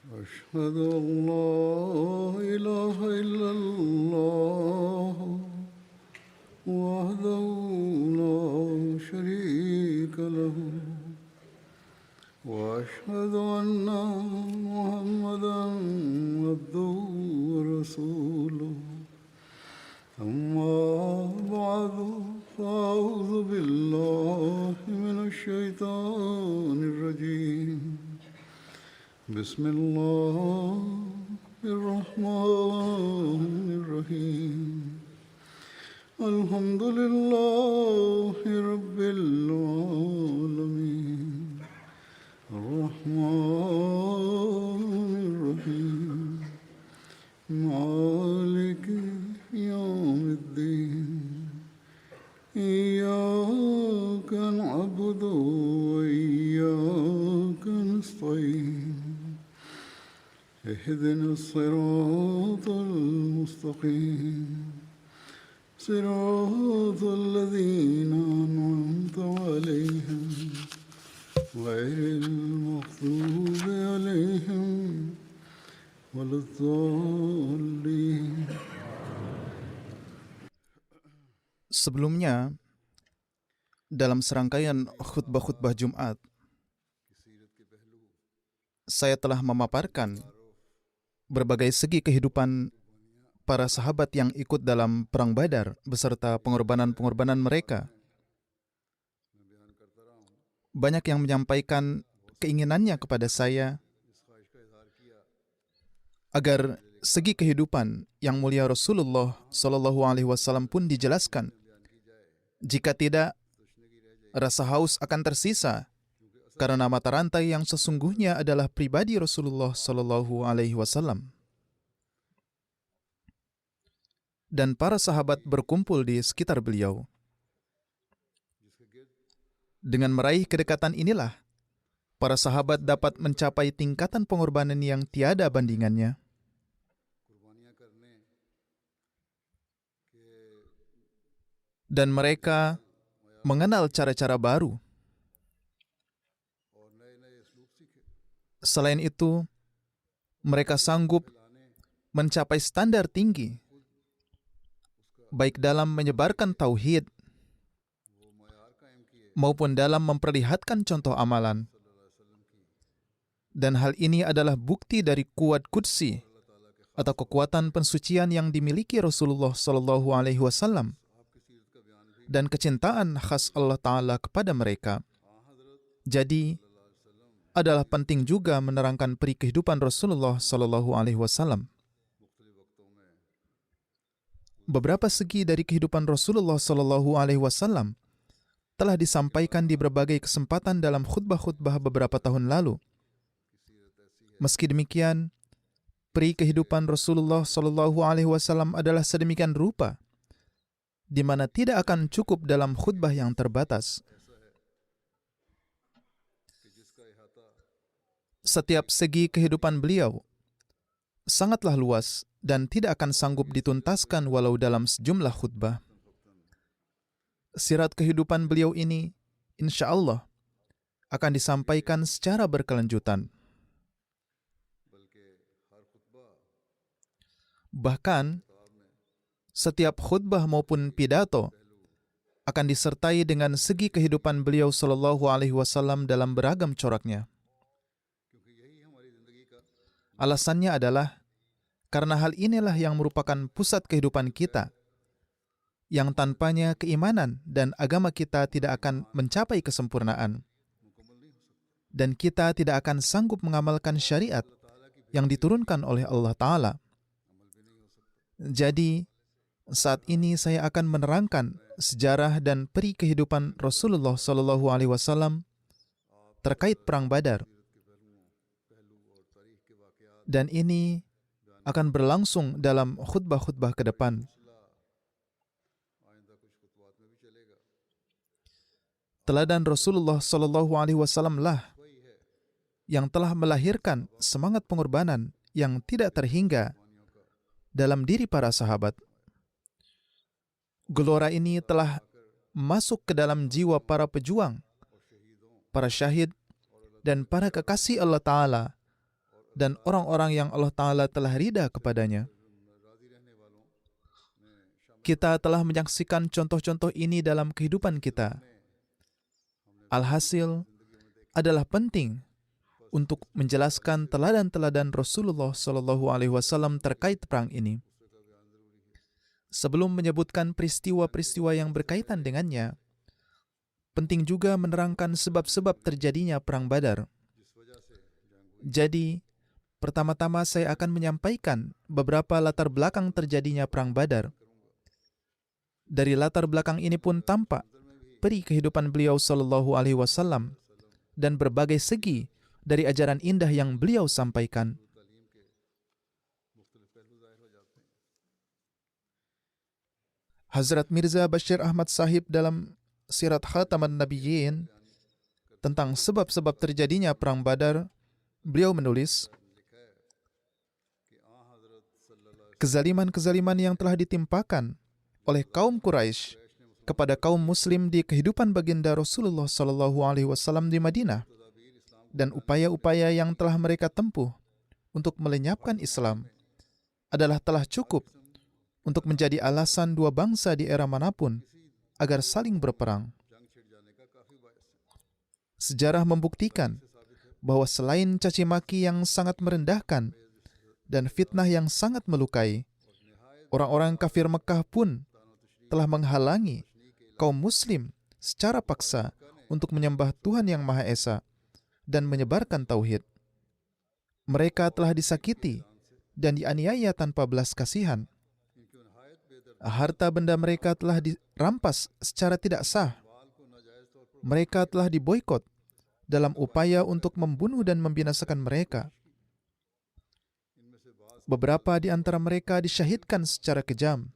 أشهد أن لا إله إلا الله وحده لا شريك له وأشهد أن محمدا عبده ورسوله أما بعد فأعوذ بالله من الشيطان الرجيم بسم الله الرحمن الرحيم الحمد لله رب العالمين الرحمن الرحيم مالك يوم الدين إياك نعبد وإياك نستعين اهدنا الصراط المستقيم صراط الذين أنعمت عليهم غير المغضوب عليهم ولا الضالين. Sebelumnya, dalam serangkaian khutbah-khutbah Jumat, saya telah memaparkan berbagai segi kehidupan para sahabat yang ikut dalam Perang Badar beserta pengorbanan-pengorbanan mereka. Banyak yang menyampaikan keinginannya kepada saya agar segi kehidupan yang mulia Rasulullah Shallallahu Alaihi Wasallam pun dijelaskan. Jika tidak, rasa haus akan tersisa karena mata rantai yang sesungguhnya adalah pribadi Rasulullah Shallallahu Alaihi Wasallam. Dan para sahabat berkumpul di sekitar beliau. Dengan meraih kedekatan inilah, para sahabat dapat mencapai tingkatan pengorbanan yang tiada bandingannya. Dan mereka mengenal cara-cara baru. Selain itu, mereka sanggup mencapai standar tinggi, baik dalam menyebarkan tauhid maupun dalam memperlihatkan contoh amalan. Dan hal ini adalah bukti dari kuat qudsi atau kekuatan pensucian yang dimiliki Rasulullah Shallallahu Alaihi Wasallam dan kecintaan khas Allah Ta'ala kepada mereka. Jadi, adalah penting juga menerangkan peri kehidupan Rasulullah Shallallahu Alaihi Wasallam. Beberapa segi dari kehidupan Rasulullah Shallallahu Alaihi Wasallam telah disampaikan di berbagai kesempatan dalam khutbah-khutbah beberapa tahun lalu. Meski demikian, peri kehidupan Rasulullah Shallallahu Alaihi Wasallam adalah sedemikian rupa, di mana tidak akan cukup dalam khutbah yang terbatas. Setiap segi kehidupan beliau sangatlah luas dan tidak akan sanggup dituntaskan walau dalam sejumlah khutbah. Sirat kehidupan beliau ini, insya Allah, akan disampaikan secara berkelanjutan. Bahkan, setiap khutbah maupun pidato akan disertai dengan segi kehidupan beliau Shallallahu Alaihi Wasallam dalam beragam coraknya. Alasannya adalah karena hal inilah yang merupakan pusat kehidupan kita, yang tanpanya keimanan dan agama kita tidak akan mencapai kesempurnaan. Dan kita tidak akan sanggup mengamalkan syariat yang diturunkan oleh Allah Ta'ala. Jadi, saat ini saya akan menerangkan sejarah dan peri kehidupan Rasulullah Shallallahu Alaihi Wasallam terkait Perang Badar. Dan ini akan berlangsung dalam khutbah-khutbah ke depan. Teladan Rasulullah Shallallahu Alaihi Wasallam lah yang telah melahirkan semangat pengorbanan yang tidak terhingga dalam diri para sahabat. Gelora ini telah masuk ke dalam jiwa para pejuang, para syahid, dan para kekasih Allah Ta'ala dan orang-orang yang Allah Ta'ala telah ridha kepadanya. Kita telah menyaksikan contoh-contoh ini dalam kehidupan kita. Alhasil, adalah penting untuk menjelaskan teladan-teladan Rasulullah SAW terkait perang ini. Sebelum menyebutkan peristiwa-peristiwa yang berkaitan dengannya, penting juga menerangkan sebab-sebab terjadinya perang Badar. Jadi, pertama-tama saya akan menyampaikan beberapa latar belakang terjadinya perang Badar. Dari latar belakang ini pun tampak peri kehidupan beliau sallallahu alaihi wasallam dan berbagai segi dari ajaran indah yang beliau sampaikan. Hazrat Mirza Bashir Ahmad Sahib dalam Sirat Khataman Nabiyyin tentang sebab-sebab terjadinya perang Badar, beliau menulis, kezaliman-kezaliman yang telah ditimpakan oleh kaum Quraisy kepada kaum muslim di kehidupan baginda Rasulullah SAW di Madinah dan upaya-upaya yang telah mereka tempuh untuk melenyapkan Islam adalah telah cukup untuk menjadi alasan dua bangsa di era manapun agar saling berperang. Sejarah membuktikan bahwa selain caci maki yang sangat merendahkan dan fitnah yang sangat melukai, orang-orang kafir Mekah pun telah menghalangi kaum muslim secara paksa untuk menyembah Tuhan Yang Maha Esa dan menyebarkan tauhid. Mereka telah disakiti dan dianiaya tanpa belas kasihan. Harta benda mereka telah dirampas secara tidak sah. Mereka telah diboikot dalam upaya untuk membunuh dan membinasakan mereka. Beberapa di antara mereka disyahidkan secara kejam.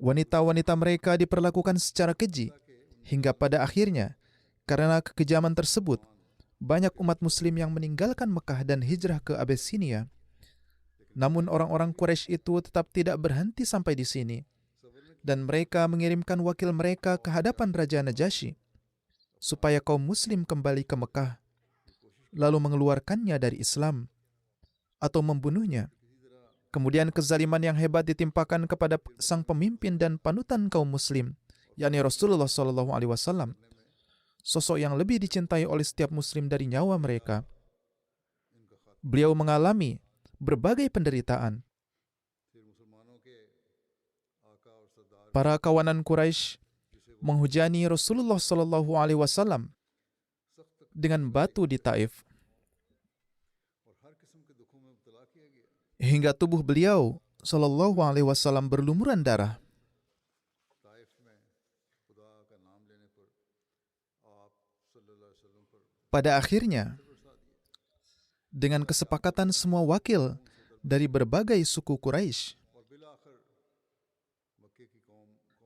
Wanita-wanita mereka diperlakukan secara keji, hingga pada akhirnya, karena kekejaman tersebut, banyak umat muslim yang meninggalkan Mekah dan hijrah ke Abyssinia. Namun orang-orang Quraisy itu tetap tidak berhenti sampai di sini, dan mereka mengirimkan wakil mereka ke hadapan Raja Najasyi, supaya kaum muslim kembali ke Mekah, lalu mengeluarkannya dari Islam, atau membunuhnya. Kemudian kezaliman yang hebat ditimpakan kepada sang pemimpin dan panutan kaum muslim, yakni Rasulullah SAW, sosok yang lebih dicintai oleh setiap muslim dari nyawa mereka. Beliau mengalami berbagai penderitaan. Para kawanan Quraisy menghujani Rasulullah SAW dengan batu di Taif, hingga tubuh beliau SAW berlumuran darah. Pada akhirnya, dengan kesepakatan semua wakil dari berbagai suku Quraisy,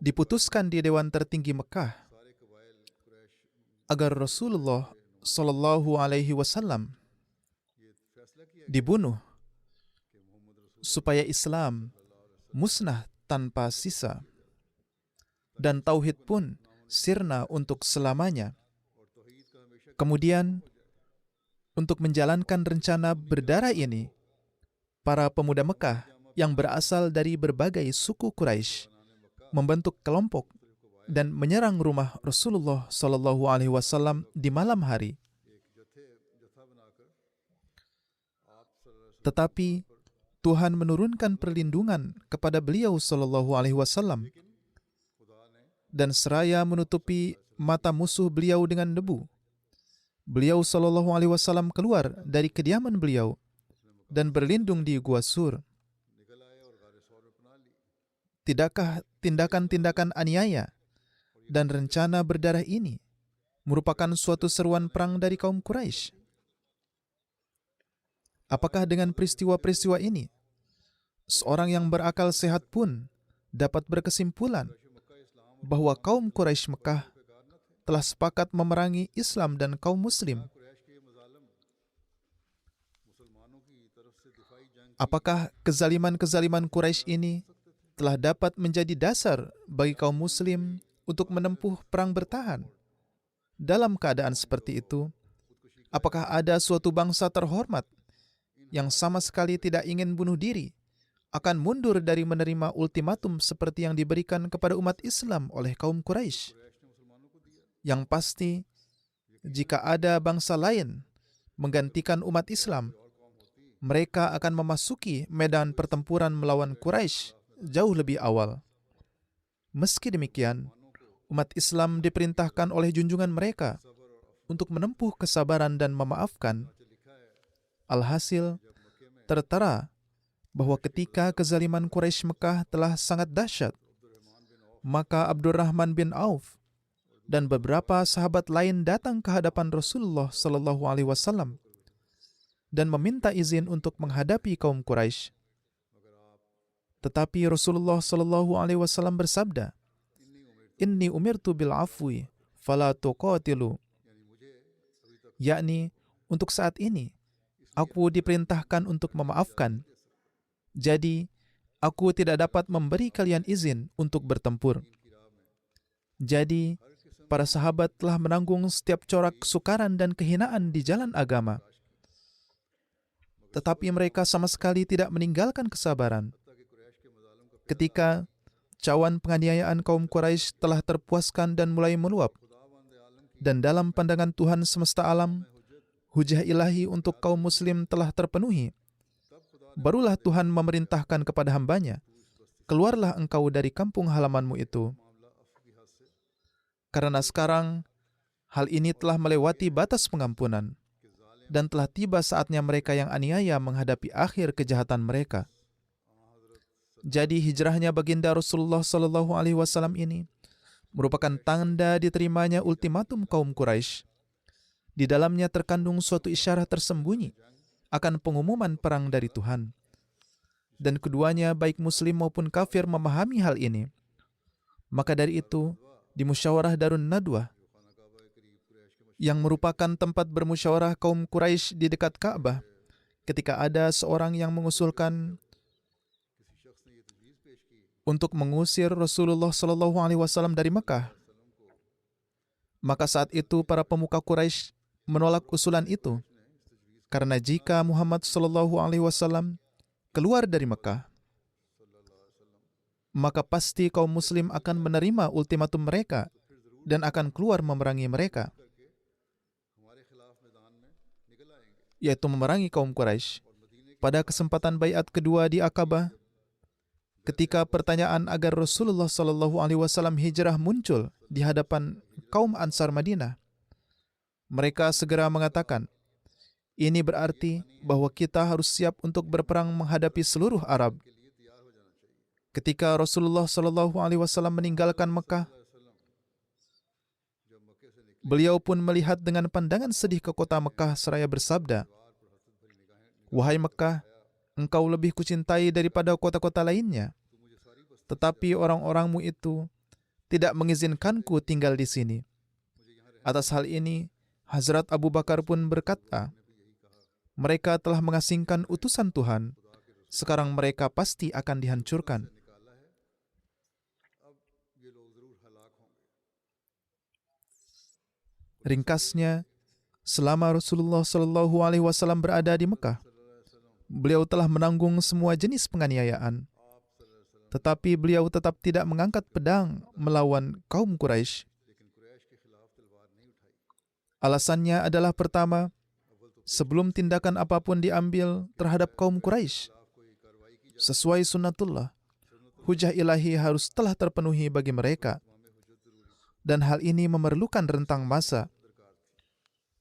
diputuskan di Dewan Tertinggi Mekah agar Rasulullah SAW dibunuh supaya Islam musnah tanpa sisa dan tauhid pun sirna untuk selamanya. Kemudian, untuk menjalankan rencana berdarah ini, para pemuda Mekah yang berasal dari berbagai suku Quraisy membentuk kelompok dan menyerang rumah Rasulullah SAW di malam hari. Tetapi Tuhan menurunkan perlindungan kepada beliau SAW dan seraya menutupi mata musuh beliau dengan debu. Beliau SAW keluar dari kediaman beliau dan berlindung di Gua Sur. Tidakkah tindakan-tindakan aniaya dan rencana berdarah ini merupakan suatu seruan perang dari kaum Quraisy? Apakah dengan peristiwa-peristiwa ini, seorang yang berakal sehat pun dapat berkesimpulan bahwa kaum Quraisy Mekah telah sepakat memerangi Islam dan kaum Muslim? Apakah kezaliman-kezaliman Quraisy ini telah dapat menjadi dasar bagi kaum Muslim untuk menempuh perang bertahan? Dalam keadaan seperti itu, apakah ada suatu bangsa terhormat yang sama sekali tidak ingin bunuh diri akan mundur dari menerima ultimatum seperti yang diberikan kepada umat Islam oleh kaum Quraisy. Yang pasti, jika ada bangsa lain menggantikan umat Islam, mereka akan memasuki medan pertempuran melawan Quraisy jauh lebih awal. Meski demikian, umat Islam diperintahkan oleh junjungan mereka untuk menempuh kesabaran dan memaafkan. Alhasil, tertera bahwa ketika kezaliman Quraisy Mekah telah sangat dahsyat, maka Abdurrahman bin Auf dan beberapa sahabat lain datang ke hadapan Rasulullah SAW dan meminta izin untuk menghadapi kaum Quraisy. Tetapi Rasulullah SAW bersabda, "Inni umirtu bil afwi, fala tuqatilu." Yakni, untuk saat ini, aku diperintahkan untuk memaafkan. Jadi, aku tidak dapat memberi kalian izin untuk bertempur. Jadi, para sahabat telah menanggung setiap corak kesukaran dan kehinaan di jalan agama. Tetapi mereka sama sekali tidak meninggalkan kesabaran. Ketika cawan penganiayaan kaum Quraisy telah terpuaskan dan mulai meluap, dan dalam pandangan Tuhan semesta alam, hujah ilahi untuk kaum muslim telah terpenuhi, barulah Tuhan memerintahkan kepada hambanya, "Keluarlah engkau dari kampung halamanmu itu." Karena sekarang, hal ini telah melewati batas pengampunan, dan telah tiba saatnya mereka yang aniaya menghadapi akhir kejahatan mereka. Jadi hijrahnya baginda Rasulullah SAW ini merupakan tanda diterimanya ultimatum kaum Quraisy. Di dalamnya terkandung suatu isyarat tersembunyi akan pengumuman perang dari Tuhan. Dan keduanya, baik muslim maupun kafir, memahami hal ini. Maka dari itu, di musyawarah Darun Nadwah, yang merupakan tempat bermusyawarah kaum Quraisy di dekat Ka'bah, ketika ada seorang yang mengusulkan untuk mengusir Rasulullah SAW dari Mekah, maka saat itu para pemuka Quraisy menolak usulan itu, karena jika Muhammad SAW keluar dari Mekah, maka pasti kaum muslim akan menerima ultimatum mereka dan akan keluar memerangi mereka, yaitu memerangi kaum Quraisy. Pada kesempatan baiat kedua di Aqabah, ketika pertanyaan agar Rasulullah SAW hijrah muncul di hadapan kaum Ansar Madinah, mereka segera mengatakan, "Ini berarti bahwa kita harus siap untuk berperang menghadapi seluruh Arab." Ketika Rasulullah SAW meninggalkan Mekah, beliau pun melihat dengan pandangan sedih ke kota Mekah seraya bersabda, "Wahai Mekah, engkau lebih kucintai daripada kota-kota lainnya. Tetapi orang-orangmu itu tidak mengizinkanku tinggal di sini." Atas hal ini, Hazrat Abu Bakar pun berkata, "Mereka telah mengasingkan utusan Tuhan. Sekarang mereka pasti akan dihancurkan." Ringkasnya, selama Rasulullah SAW berada di Mekah, beliau telah menanggung semua jenis penganiayaan. Tetapi beliau tetap tidak mengangkat pedang melawan kaum Quraisy. Alasannya adalah, pertama, sebelum tindakan apapun diambil terhadap kaum Quraisy, sesuai sunnatullah, hujah ilahi harus telah terpenuhi bagi mereka, dan hal ini memerlukan rentang masa.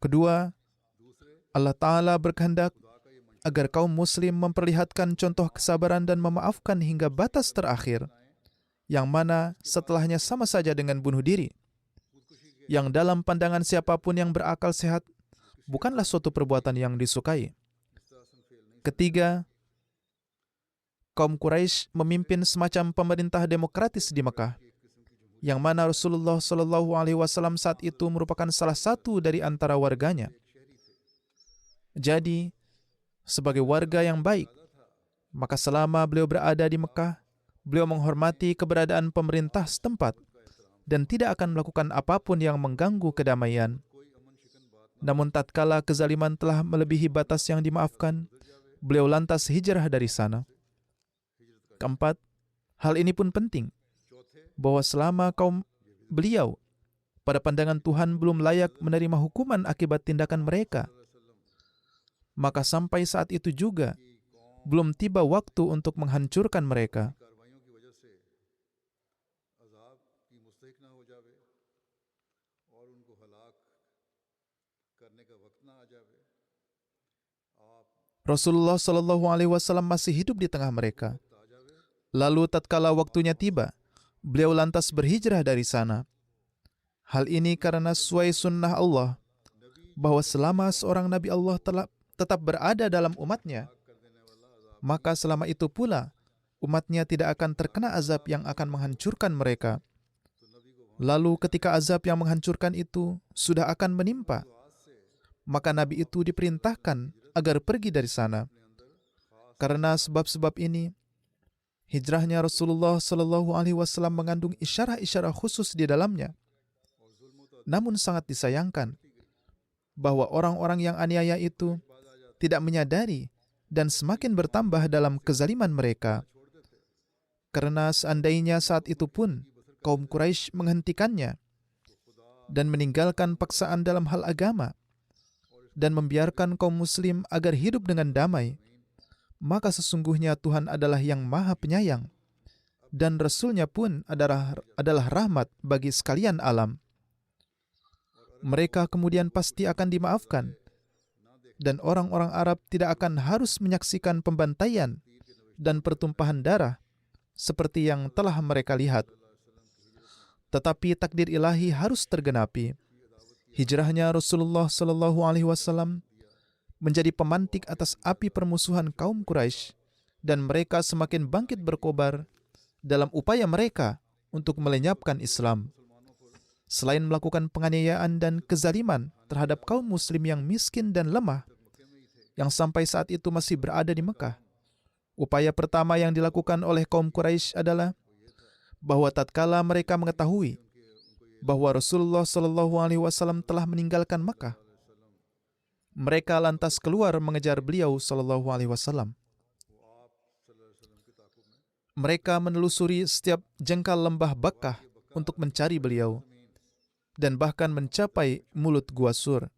Kedua, Allah Ta'ala berkehendak agar kaum muslim memperlihatkan contoh kesabaran dan memaafkan hingga batas terakhir, yang mana setelahnya sama saja dengan bunuh diri, yang dalam pandangan siapapun yang berakal sehat bukanlah suatu perbuatan yang disukai. Ketiga, kaum Quraisy memimpin semacam pemerintah demokratis di Mekah, yang mana Rasulullah SAW saat itu merupakan salah satu dari antara warganya. Jadi, sebagai warga yang baik, maka selama beliau berada di Mekah, beliau menghormati keberadaan pemerintah setempat dan tidak akan melakukan apapun yang mengganggu kedamaian. Namun tatkala kezaliman telah melebihi batas yang dimaafkan beliau lantas hijrah dari sana. Keempat, hal ini pun penting, bahwa selama kaum beliau pada pandangan Tuhan belum layak menerima hukuman akibat tindakan mereka, maka sampai saat itu juga belum tiba waktu untuk menghancurkan mereka. Rasulullah Shallallahu Alaihi Wasallam masih hidup di tengah mereka. Lalu tatkala waktunya tiba, beliau lantas berhijrah dari sana. Hal ini karena sesuai sunnah Allah, bahwa selama seorang Nabi Allah tetap berada dalam umatnya, maka selama itu pula umatnya tidak akan terkena azab yang akan menghancurkan mereka. Lalu ketika azab yang menghancurkan itu sudah akan menimpa, maka Nabi itu diperintahkan agar pergi dari sana. Karena sebab-sebab ini, hijrahnya Rasulullah Shallallahu Alaihi Wasallam mengandung isyarah-isyarah khusus di dalamnya. Namun sangat disayangkan bahwa orang-orang yang aniaya itu tidak menyadari dan semakin bertambah dalam kezaliman mereka. Karena seandainya saat itu pun kaum Quraisy menghentikannya dan meninggalkan paksaan dalam hal agama dan membiarkan kaum muslim agar hidup dengan damai, maka sesungguhnya Tuhan adalah yang Maha Penyayang dan Rasul-Nya pun adalah rahmat bagi sekalian alam. Mereka kemudian pasti akan dimaafkan dan orang-orang Arab tidak akan harus menyaksikan pembantaian dan pertumpahan darah seperti yang telah mereka lihat. Tetapi takdir ilahi harus tergenapi. Hijrahnya Rasulullah Shallallahu Alaihi Wasallam menjadi pemantik atas api permusuhan kaum Quraisy, dan mereka semakin bangkit berkobar dalam upaya mereka untuk melenyapkan Islam. Selain melakukan penganiayaan dan kezaliman terhadap kaum muslim yang miskin dan lemah, yang sampai saat itu masih berada di Mekah, upaya pertama yang dilakukan oleh kaum Quraisy adalah bahwa tatkala mereka mengetahui bahwa Rasulullah Shallallahu Alaihi Wasallam telah meninggalkan Mekah, mereka lantas keluar mengejar beliau Shallallahu Alaihi Wasallam. Mereka menelusuri setiap jengkal lembah Bakkah untuk mencari beliau, dan bahkan mencapai mulut Gua Sur.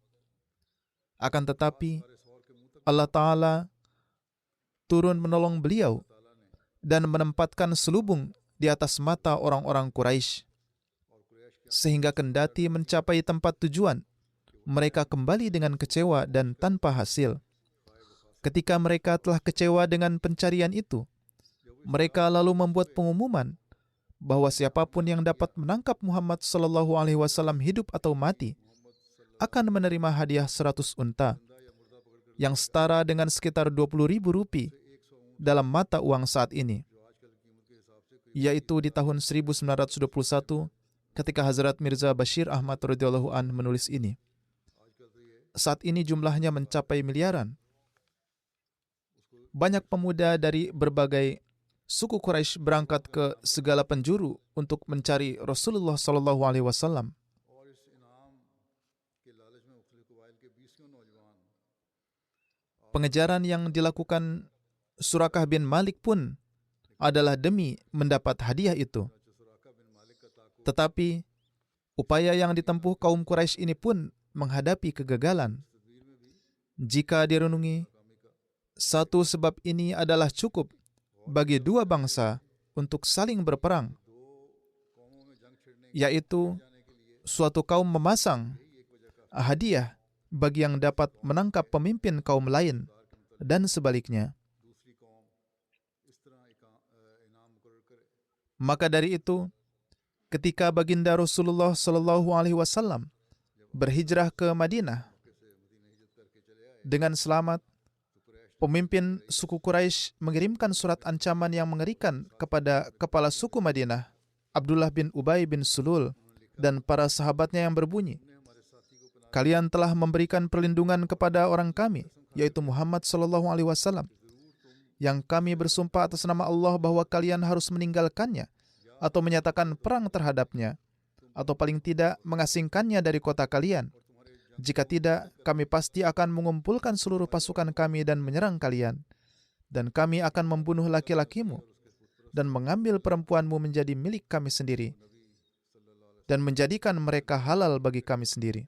Akan tetapi, Allah Ta'ala turun menolong beliau dan menempatkan selubung di atas mata orang-orang Quraisy, sehingga kendati mencapai tempat tujuan, mereka kembali dengan kecewa dan tanpa hasil. Ketika mereka telah kecewa dengan pencarian itu, mereka lalu membuat pengumuman bahwa siapapun yang dapat menangkap Muhammad Sallallahu Alaihi Wasallam hidup atau mati akan menerima hadiah 100 unta, yang setara dengan sekitar 20.000 rupiah dalam mata uang saat ini, yaitu di tahun 1921 ketika Hazrat Mirza Bashir Ahmad radhiyallahu an menulis ini. Saat ini jumlahnya mencapai miliaran. Banyak pemuda dari berbagai suku Quraisy berangkat ke segala penjuru untuk mencari Rasulullah Sallallahu Alaihi Wasallam. Pengejaran yang dilakukan Surakah bin Malik pun adalah demi mendapat hadiah itu. Tetapi upaya yang ditempuh kaum Quraisy ini pun menghadapi kegagalan. Jika direnungi, satu sebab ini adalah cukup bagi dua bangsa untuk saling berperang, yaitu suatu kaum memasang hadiah bagi yang dapat menangkap pemimpin kaum lain, dan sebaliknya. Maka dari itu, ketika baginda Rasulullah Sallallahu Alaihi Wasallam berhijrah ke Madinah dengan selamat, pemimpin suku Quraisy mengirimkan surat ancaman yang mengerikan kepada kepala suku Madinah, Abdullah bin Ubay bin Sulul, dan para sahabatnya yang berbunyi, "Kalian telah memberikan perlindungan kepada orang kami, yaitu Muhammad Sallallahu Alaihi Wasallam, yang kami bersumpah atas nama Allah bahwa kalian harus meninggalkannya atau menyatakan perang terhadapnya, atau paling tidak mengasingkannya dari kota kalian. Jika tidak, kami pasti akan mengumpulkan seluruh pasukan kami dan menyerang kalian. dan kami akan membunuh laki-lakimu dan mengambil perempuanmu menjadi milik kami sendiri dan menjadikan mereka halal bagi kami sendiri.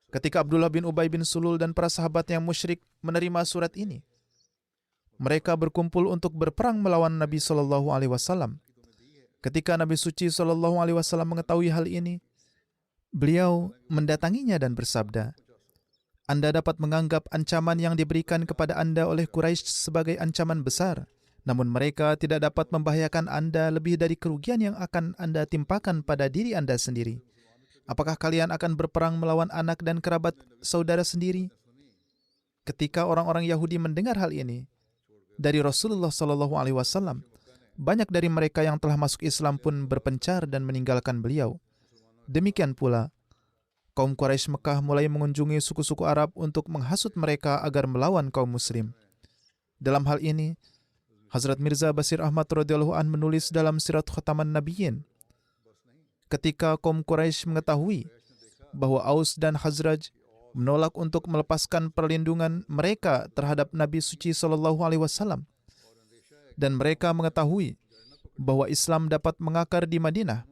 Ketika Abdullah bin Ubay bin Sulul dan para sahabat yang musyrik menerima surat ini, mereka berkumpul untuk berperang melawan Nabi SAW. Ketika Nabi suci SAW mengetahui hal ini, beliau mendatanginya dan bersabda, Anda dapat menganggap ancaman yang diberikan kepada Anda oleh Quraisy sebagai ancaman besar, namun mereka tidak dapat membahayakan Anda lebih dari kerugian yang akan Anda timpakan pada diri Anda sendiri. Apakah kalian akan berperang melawan anak dan kerabat saudara sendiri? Ketika orang-orang Yahudi mendengar hal ini dari Rasulullah SAW, banyak dari mereka yang telah masuk Islam pun berpencar dan meninggalkan beliau. Demikian pula, kaum Quraisy Mekah mulai mengunjungi suku-suku Arab untuk menghasut mereka agar melawan kaum Muslim. Dalam hal ini, Hazrat Mirza Bashir Ahmad radhiyallahu an menulis dalam Sirat Khataman Nabiyyin, ketika kaum Quraisy mengetahui bahwa Aus dan Khazraj menolak untuk melepaskan perlindungan mereka terhadap Nabi suci SAW, dan mereka mengetahui bahwa Islam dapat mengakar di Madinah,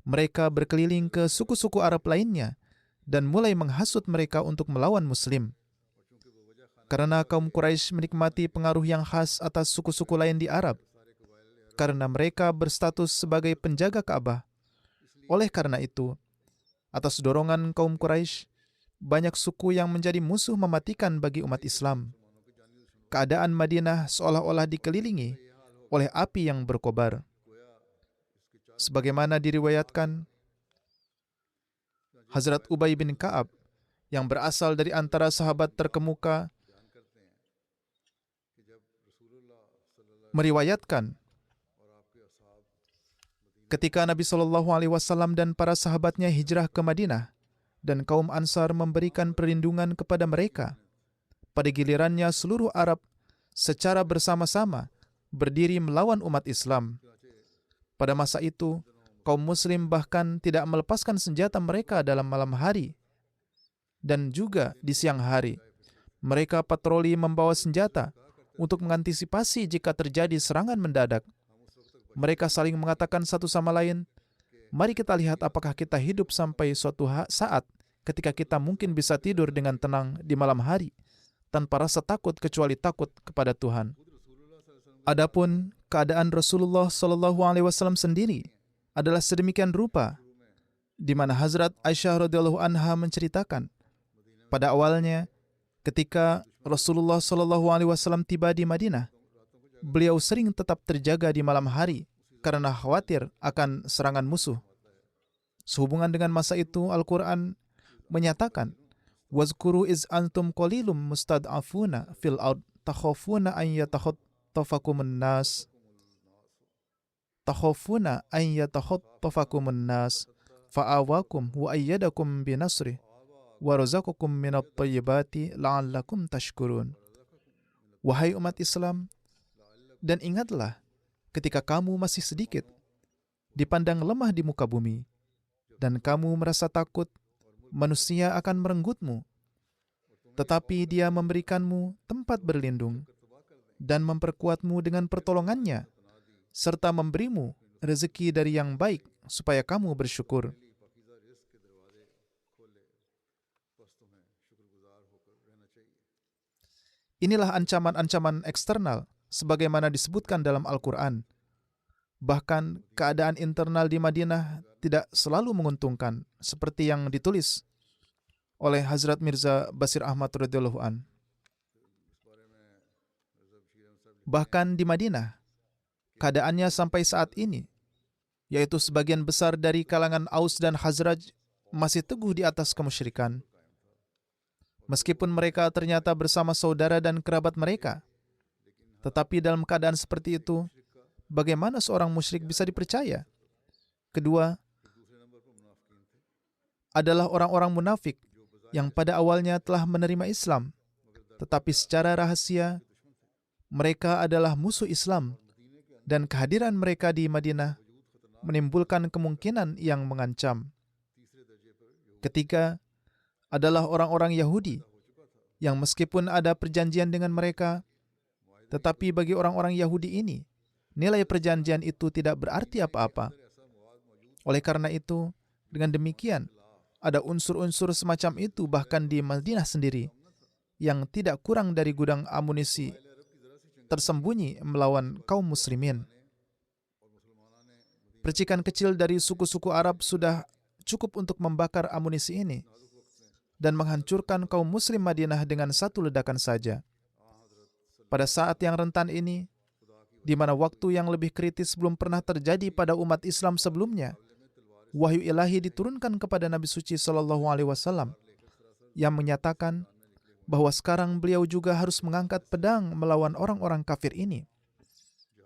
mereka berkeliling ke suku-suku Arab lainnya dan mulai menghasut mereka untuk melawan Muslim. Karena kaum Quraisy menikmati pengaruh yang khas atas suku-suku lain di Arab, karena mereka berstatus sebagai penjaga Ka'bah. Oleh karena itu, atas dorongan kaum Quraisy, banyak suku yang menjadi musuh mematikan bagi umat Islam. Keadaan Madinah seolah-olah dikelilingi oleh api yang berkobar. Sebagaimana diriwayatkan, Hazrat Ubay bin Ka'ab yang berasal dari antara sahabat terkemuka meriwayatkan ketika Nabi SAW dan para sahabatnya hijrah ke Madinah dan kaum Ansar memberikan perlindungan kepada mereka, pada gilirannya seluruh Arab secara bersama-sama berdiri melawan umat Islam. Pada masa itu, kaum Muslim bahkan tidak melepaskan senjata mereka dalam malam hari dan juga di siang hari. Mereka patroli membawa senjata untuk mengantisipasi jika terjadi serangan mendadak. Mereka saling mengatakan satu sama lain, mari kita lihat apakah kita hidup sampai suatu saat ketika kita mungkin bisa tidur dengan tenang di malam hari, tanpa rasa takut kecuali takut kepada Tuhan. Adapun keadaan Rasulullah SAW sendiri adalah sedemikian rupa, di mana Hazrat Aisyah radhiyallahu anha menceritakan, pada awalnya ketika Rasulullah SAW tiba di Madinah, beliau sering tetap terjaga di malam hari karena khawatir akan serangan musuh. Sehubungan dengan masa itu, Al-Quran menyatakan, "Wazkuru iz antum qalilum mustad'afuna fil ard takhafuna an yatakhattafakumun nas fa'awakum wa ayyadakum binasrih wa razaqakum minat thayyibati la'allakum tashkurun." Wahai umat Islam, dan ingatlah ketika kamu masih sedikit, dipandang lemah di muka bumi, dan kamu merasa takut manusia akan merenggutmu, tetapi Dia memberikanmu tempat berlindung dan memperkuatmu dengan pertolongannya, serta memberimu rezeki dari yang baik supaya kamu bersyukur. Inilah ancaman-ancaman eksternal sebagaimana disebutkan dalam Al-Quran. Bahkan keadaan internal di Madinah tidak selalu menguntungkan, seperti yang ditulis oleh Hazrat Mirza Bashir Ahmad radhiyallahu an. Bahkan di Madinah, keadaannya sampai saat ini, yaitu sebagian besar dari kalangan Aus dan Khazraj masih teguh di atas kemusyrikan. Meskipun mereka ternyata bersama saudara dan kerabat mereka, tetapi dalam keadaan seperti itu, bagaimana seorang musyrik bisa dipercaya? Kedua, adalah orang-orang munafik yang pada awalnya telah menerima Islam, tetapi secara rahasia mereka adalah musuh Islam, dan kehadiran mereka di Madinah menimbulkan kemungkinan yang mengancam. Ketiga, adalah orang-orang Yahudi yang meskipun ada perjanjian dengan mereka, tetapi bagi orang-orang Yahudi ini, nilai perjanjian itu tidak berarti apa-apa. Oleh karena itu, dengan demikian, ada unsur-unsur semacam itu bahkan di Madinah sendiri, yang tidak kurang dari gudang amunisi tersembunyi melawan kaum muslimin. Percikan kecil dari suku-suku Arab sudah cukup untuk membakar amunisi ini dan menghancurkan kaum muslim Madinah dengan satu ledakan saja. Pada saat yang rentan ini, di mana waktu yang lebih kritis belum pernah terjadi pada umat Islam sebelumnya, wahyu ilahi diturunkan kepada Nabi suci sallallahu alaihi wasallam yang menyatakan bahwa sekarang beliau juga harus mengangkat pedang melawan orang-orang kafir ini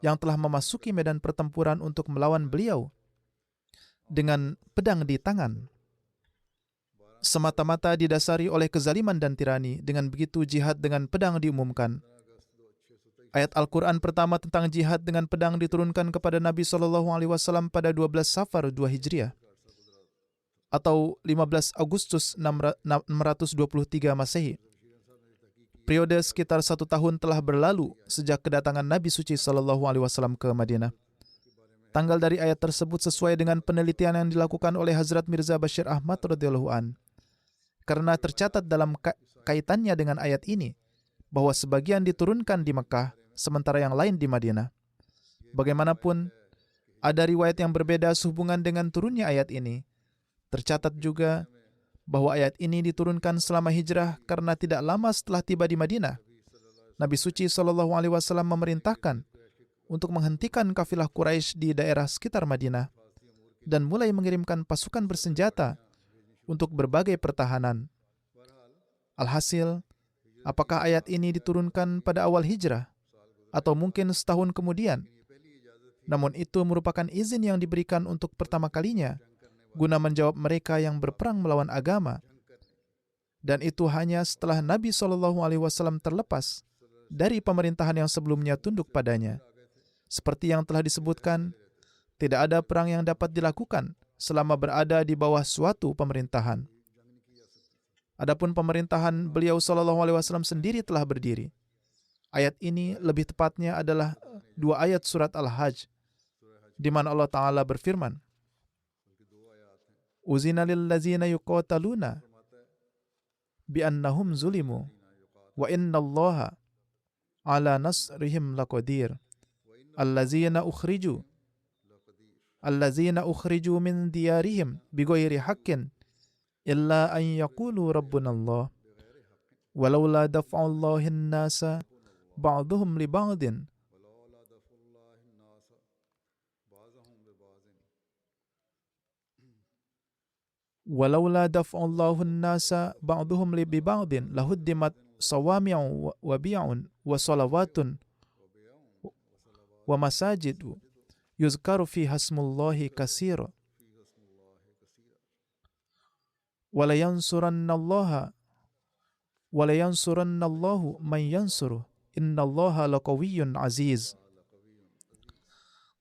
yang telah memasuki medan pertempuran untuk melawan beliau dengan pedang di tangan. Semata-mata didasari oleh kezaliman dan tirani, dengan begitu jihad dengan pedang diumumkan. Ayat Al-Quran pertama tentang jihad dengan pedang diturunkan kepada Nabi SAW pada 12 Safar 2 Hijriah atau 15 Agustus 623 Masehi. Periode sekitar 1 tahun telah berlalu sejak kedatangan Nabi suci SAW ke Madinah. Tanggal dari ayat tersebut sesuai dengan penelitian yang dilakukan oleh Hazrat Mirza Bashir Ahmad radhiyallahu an. Karena tercatat dalam kaitannya dengan ayat ini bahwa sebagian diturunkan di Mekah, sementara yang lain di Madinah. Bagaimanapun, ada riwayat yang berbeda sehubungan dengan turunnya ayat ini. Tercatat juga bahwa ayat ini diturunkan selama hijrah karena tidak lama setelah tiba di Madinah, Nabi suci SAW memerintahkan untuk menghentikan kafilah Quraisy di daerah sekitar Madinah dan mulai mengirimkan pasukan bersenjata untuk berbagai pertahanan. Alhasil, apakah ayat ini diturunkan pada awal hijrah atau mungkin setahun kemudian? Namun itu merupakan izin yang diberikan untuk pertama kalinya guna menjawab mereka yang berperang melawan agama. Dan itu hanya setelah Nabi SAW terlepas dari pemerintahan yang sebelumnya tunduk padanya. Seperti yang telah disebutkan, tidak ada perang yang dapat dilakukan selama berada di bawah suatu pemerintahan. Adapun pemerintahan beliau SAW sendiri telah berdiri. Ayat ini lebih tepatnya adalah 2 ayat surat Al-Hajj, di mana Allah Ta'ala berfirman, Uzina lillazina yuqataluna bi'annahum zulimu wa innallaha ala nasrihim laqadir allazina ukhriju min diyarihim bighairi haqqin illa an yaqulu rabbunallah walaula daf'ullahin nasa ba'duhum li ba'din walaula daf'ullahun nasa ba'duhum li ba'din lahuddimat sawami'u wa bi'un wa salawatun wa masajidu yuzkaru fi hasmullahi katsira wa la yansurannallahu man yansuruh innallaha laqawiyyun aziz.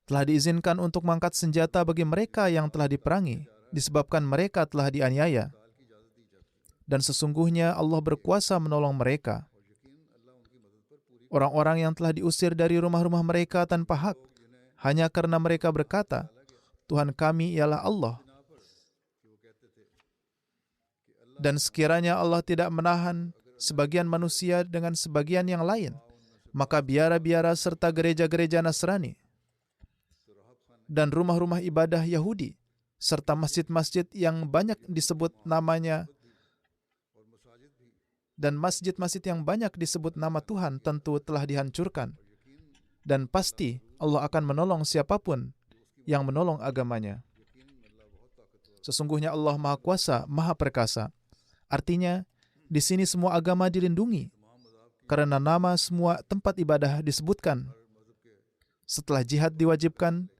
Telah diizinkan untuk mengangkat senjata bagi mereka yang telah diperangi disebabkan mereka telah dianiaya. Dan sesungguhnya Allah berkuasa menolong mereka. Orang-orang yang telah diusir dari rumah-rumah mereka tanpa hak, hanya karena mereka berkata, Tuhan kami ialah Allah. Dan sekiranya Allah tidak menahan sebagian manusia dengan sebagian yang lain, maka biara-biara serta gereja-gereja Nasrani dan rumah-rumah ibadah Yahudi serta masjid-masjid yang banyak disebut namanya dan masjid-masjid yang banyak disebut nama Tuhan tentu telah dihancurkan. Dan pasti Allah akan menolong siapapun yang menolong agamanya. Sesungguhnya Allah Maha Kuasa, Maha Perkasa. Artinya, di sini semua agama dilindungi karena nama semua tempat ibadah disebutkan. Setelah jihad diwajibkan,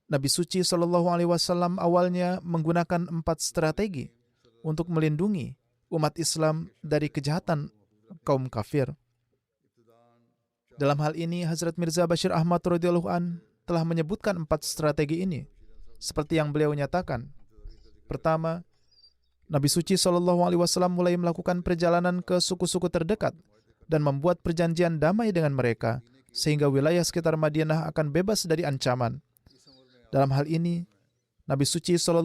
Nabi suci SAW awalnya menggunakan 4 strategi untuk melindungi umat Islam dari kejahatan kaum kafir. Dalam hal ini, Hazrat Mirza Bashir Ahmad radhiyallahu an telah menyebutkan 4 strategi ini, seperti yang beliau nyatakan. Pertama, Nabi suci SAW mulai melakukan perjalanan ke suku-suku terdekat dan membuat perjanjian damai dengan mereka, sehingga wilayah sekitar Madinah akan bebas dari ancaman. Dalam hal ini, Nabi suci SAW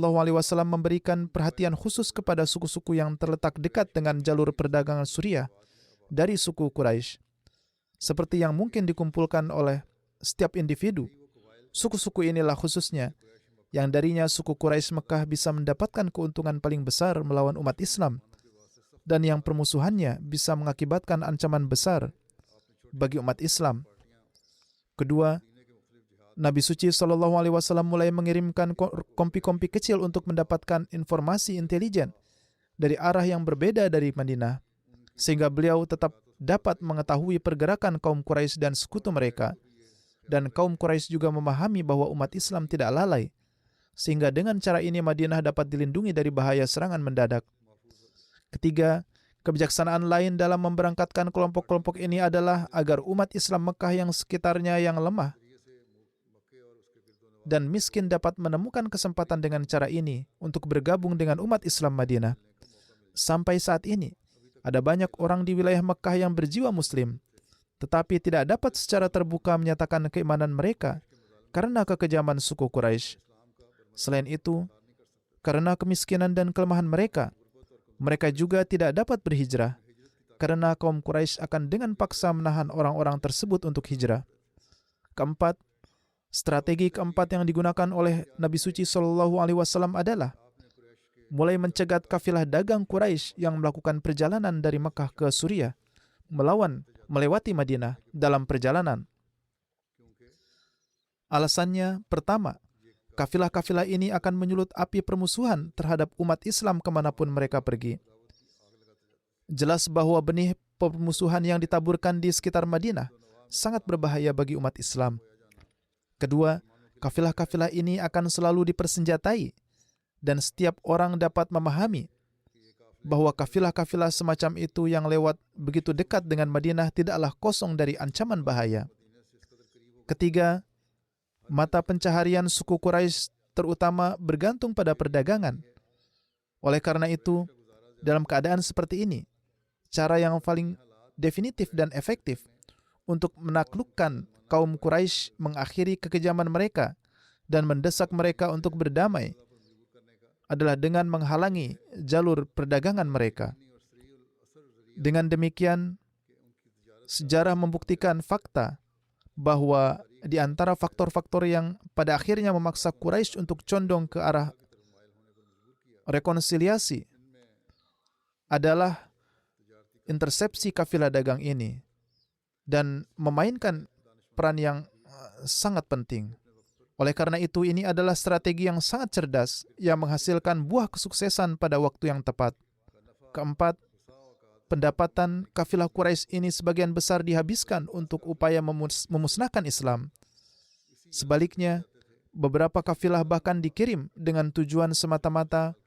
memberikan perhatian khusus kepada suku-suku yang terletak dekat dengan jalur perdagangan Suriah dari suku Quraisy, seperti yang mungkin dikumpulkan oleh setiap individu. Suku-suku inilah khususnya yang darinya suku Quraisy Mekah bisa mendapatkan keuntungan paling besar melawan umat Islam, dan yang permusuhannya bisa mengakibatkan ancaman besar bagi umat Islam. Kedua, Nabi suci SAW mulai mengirimkan kompi-kompi kecil untuk mendapatkan informasi intelijen dari arah yang berbeda dari Madinah, sehingga beliau tetap dapat mengetahui pergerakan kaum Quraisy dan sekutu mereka. Dan kaum Quraisy juga memahami bahwa umat Islam tidak lalai, sehingga dengan cara ini Madinah dapat dilindungi dari bahaya serangan mendadak. Ketiga, kebijaksanaan lain dalam memberangkatkan kelompok-kelompok ini adalah agar umat Islam Mekah yang sekitarnya yang lemah dan miskin dapat menemukan kesempatan dengan cara ini untuk bergabung dengan umat Islam Madinah. Sampai saat ini, ada banyak orang di wilayah Mekah yang berjiwa Muslim, tetapi tidak dapat secara terbuka menyatakan keimanan mereka karena kekejaman suku Quraisy. Selain itu, karena kemiskinan dan kelemahan mereka, mereka juga tidak dapat berhijrah, karena kaum Quraisy akan dengan paksa menahan orang-orang tersebut untuk hijrah. Keempat, strategi keempat yang digunakan oleh Nabi suci SAW adalah mulai mencegat kafilah dagang Quraisy yang melakukan perjalanan dari Mekah ke Suriah, melewati Madinah dalam perjalanan. Alasannya, pertama, kafilah-kafilah ini akan menyulut api permusuhan terhadap umat Islam kemanapun mereka pergi. Jelas bahwa benih permusuhan yang ditaburkan di sekitar Madinah sangat berbahaya bagi umat Islam. Kedua, kafilah-kafilah ini akan selalu dipersenjatai, dan setiap orang dapat memahami bahwa kafilah-kafilah semacam itu yang lewat begitu dekat dengan Madinah tidaklah kosong dari ancaman bahaya. Ketiga, mata pencaharian suku Quraisy terutama bergantung pada perdagangan. Oleh karena itu, dalam keadaan seperti ini, cara yang paling definitif dan efektif untuk menaklukkan kaum Quraisy mengakhiri kekejaman mereka dan mendesak mereka untuk berdamai adalah dengan menghalangi jalur perdagangan mereka. Dengan demikian, sejarah membuktikan fakta bahwa di antara faktor-faktor yang pada akhirnya memaksa Quraisy untuk condong ke arah rekonsiliasi adalah intersepsi kafilah dagang ini dan memainkan peran yang sangat penting. Oleh karena itu, ini adalah strategi yang sangat cerdas yang menghasilkan buah kesuksesan pada waktu yang tepat. Keempat, pendapatan kafilah Quraisy ini sebagian besar dihabiskan untuk upaya memusnahkan Islam. Sebaliknya, beberapa kafilah bahkan dikirim dengan tujuan semata-mata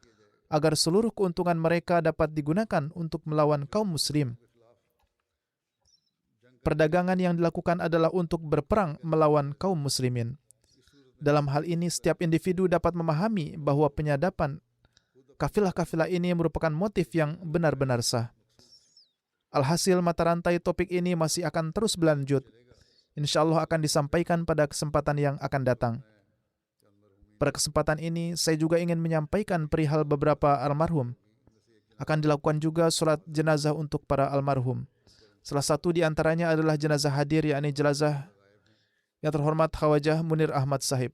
agar seluruh keuntungan mereka dapat digunakan untuk melawan kaum muslim. Perdagangan yang dilakukan adalah untuk berperang melawan kaum muslimin. Dalam hal ini, setiap individu dapat memahami bahwa penyadapan kafilah-kafilah ini merupakan motif yang benar-benar sah. Alhasil, mata rantai topik ini masih akan terus berlanjut. Insya Allah akan disampaikan pada kesempatan yang akan datang. Pada kesempatan ini, saya juga ingin menyampaikan perihal beberapa almarhum. Akan dilakukan juga sholat jenazah untuk para almarhum. Salah satu di antaranya adalah jenazah hadir, yakni jenazah yang terhormat Khawajah Munir Ahmad Sahib.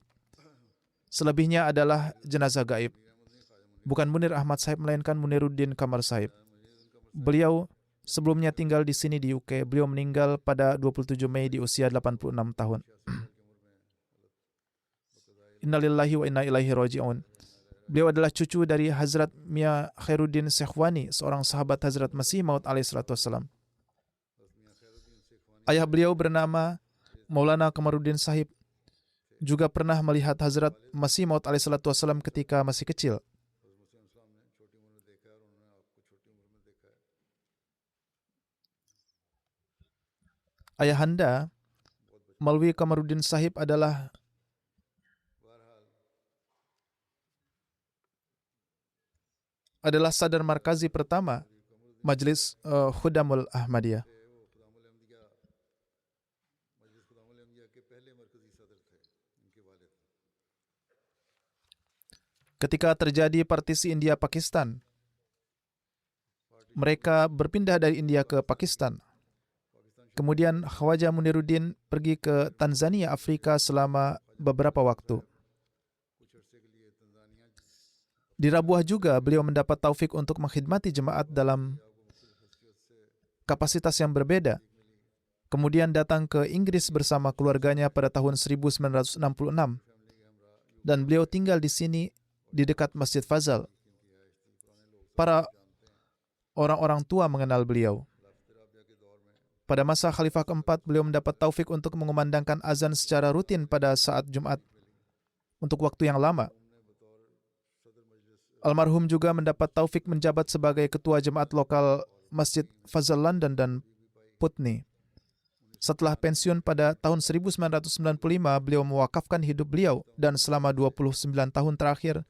Selebihnya adalah jenazah gaib. Bukan Munir Ahmad Sahib, melainkan Muniruddin Kamar Sahib. Beliau sebelumnya tinggal di sini di UK. Beliau meninggal pada 27 Mei di usia 86 tahun. Innalillahi wa inna ilaihi raji'un. Beliau adalah cucu dari Hazrat Mia Khairuddin Sekhwani, seorang sahabat Hazrat Masih Maud alaihissalam. Ayah beliau bernama Maulana Kamaruddin Sahib juga pernah melihat Hazrat Masih Maud alaihissalam ketika masih kecil. Ayahanda, Maulwi Kamaruddin Sahib adalah adalah sadar markazi pertama Majlis Khudamul Ahmadiyah. Ketika terjadi partisi India-Pakistan, mereka berpindah dari India ke Pakistan. Kemudian Khwaja Muniruddin pergi ke Tanzania, Afrika selama beberapa waktu. Di Rabuah juga beliau mendapat taufik untuk mengkhidmati jemaat dalam kapasitas yang berbeda. Kemudian datang ke Inggris bersama keluarganya pada tahun 1966 dan beliau tinggal di sini di dekat Masjid Fazal. Para orang-orang tua mengenal beliau. Pada masa Khalifah keempat, beliau mendapat taufik untuk mengumandangkan azan secara rutin pada saat Jumat untuk waktu yang lama. Almarhum juga mendapat taufik menjabat sebagai ketua jemaat lokal Masjid Fazal London dan Putney. Setelah pensiun pada tahun 1995, beliau mewakafkan hidup beliau dan selama 29 tahun terakhir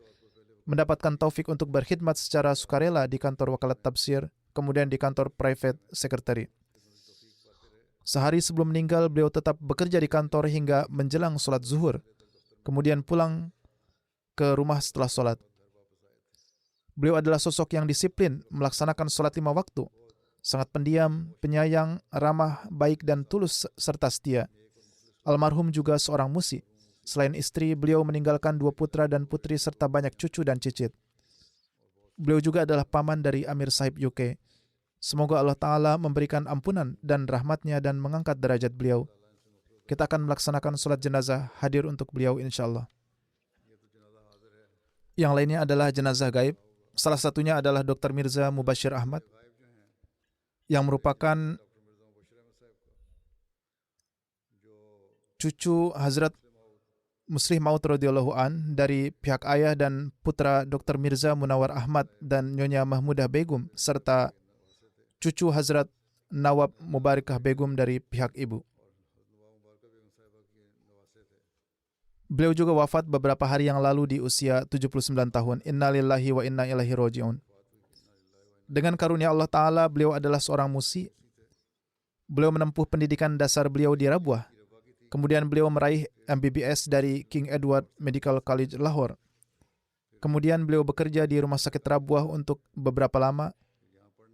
mendapatkan taufik untuk berkhidmat secara sukarela di kantor wakalat tafsir, kemudian di kantor private secretary. Sehari sebelum meninggal, beliau tetap bekerja di kantor hingga menjelang sholat zuhur, kemudian pulang ke rumah setelah sholat. Beliau adalah sosok yang disiplin, melaksanakan sholat 5 waktu, sangat pendiam, penyayang, ramah, baik, dan tulus serta setia. Almarhum juga seorang musi. Selain istri, beliau meninggalkan 2 putra dan putri serta banyak cucu dan cicit. Beliau juga adalah paman dari Amir Sahib UK. Semoga Allah Ta'ala memberikan ampunan dan rahmatnya dan mengangkat derajat beliau. Kita akan melaksanakan sholat jenazah hadir untuk beliau insyaAllah. Yang lainnya adalah jenazah gaib. Salah satunya adalah Dr. Mirza Mubashir Ahmad, yang merupakan cucu Hazrat Muslih Maud radhiyallahu an dari pihak ayah dan putra Dr. Mirza Munawar Ahmad dan Nyonya Mahmudah Begum, serta cucu Hazrat Nawab Mubarakah Begum dari pihak ibu. Beliau juga wafat beberapa hari yang lalu di usia 79 tahun. Innalillahi wa inna ilaihi raji'un. Dengan karunia Allah Ta'ala, beliau adalah seorang musi. Beliau menempuh pendidikan dasar beliau di Rabuah. Kemudian beliau meraih MBBS dari King Edward Medical College Lahore. Kemudian beliau bekerja di Rumah Sakit Rabuah untuk beberapa lama.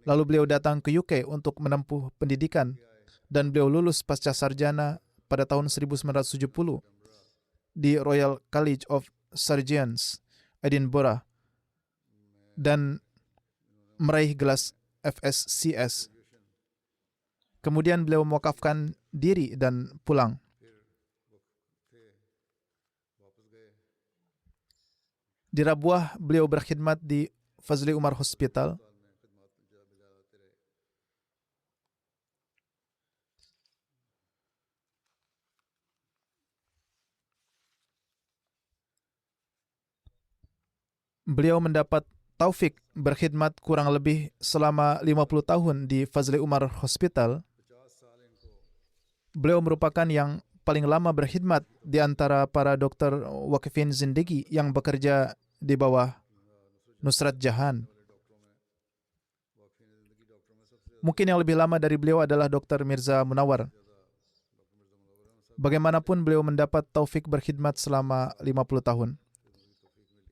Lalu beliau datang ke UK untuk menempuh pendidikan. Dan beliau lulus pasca sarjana pada tahun 1970 di Royal College of Surgeons, Edinburgh, dan meraih gelar FSCS. Kemudian beliau mewakafkan diri dan pulang. Di Rabuah, beliau berkhidmat di Fazli Umar Hospital. Beliau mendapat taufik berkhidmat kurang lebih selama 50 tahun di Fazli Umar Hospital. Beliau merupakan yang paling lama berkhidmat di antara para dokter Waqifin Zindagi yang bekerja di bawah Nusrat Jahan. Mungkin yang lebih lama dari beliau adalah Dr. Mirza Munawar. Bagaimanapun beliau mendapat taufik berkhidmat selama 50 tahun.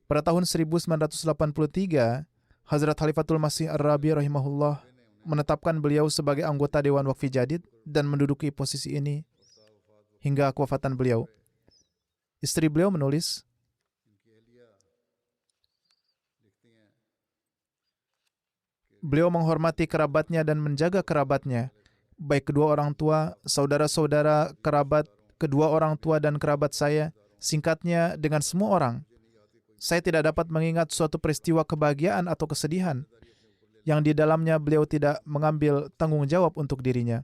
Pada tahun 1983, Hazrat Khalifatul Masih Ar-Rabi rahimahullah menetapkan beliau sebagai anggota Dewan Waqfi Jadid dan menduduki posisi ini hingga kewafatan beliau. Istri beliau menulis, beliau menghormati kerabatnya dan menjaga kerabatnya, baik kedua orang tua, saudara-saudara, kerabat, kedua orang tua dan kerabat saya, singkatnya dengan semua orang. Saya tidak dapat mengingat suatu peristiwa kebahagiaan atau kesedihan yang di dalamnya beliau tidak mengambil tanggung jawab untuk dirinya.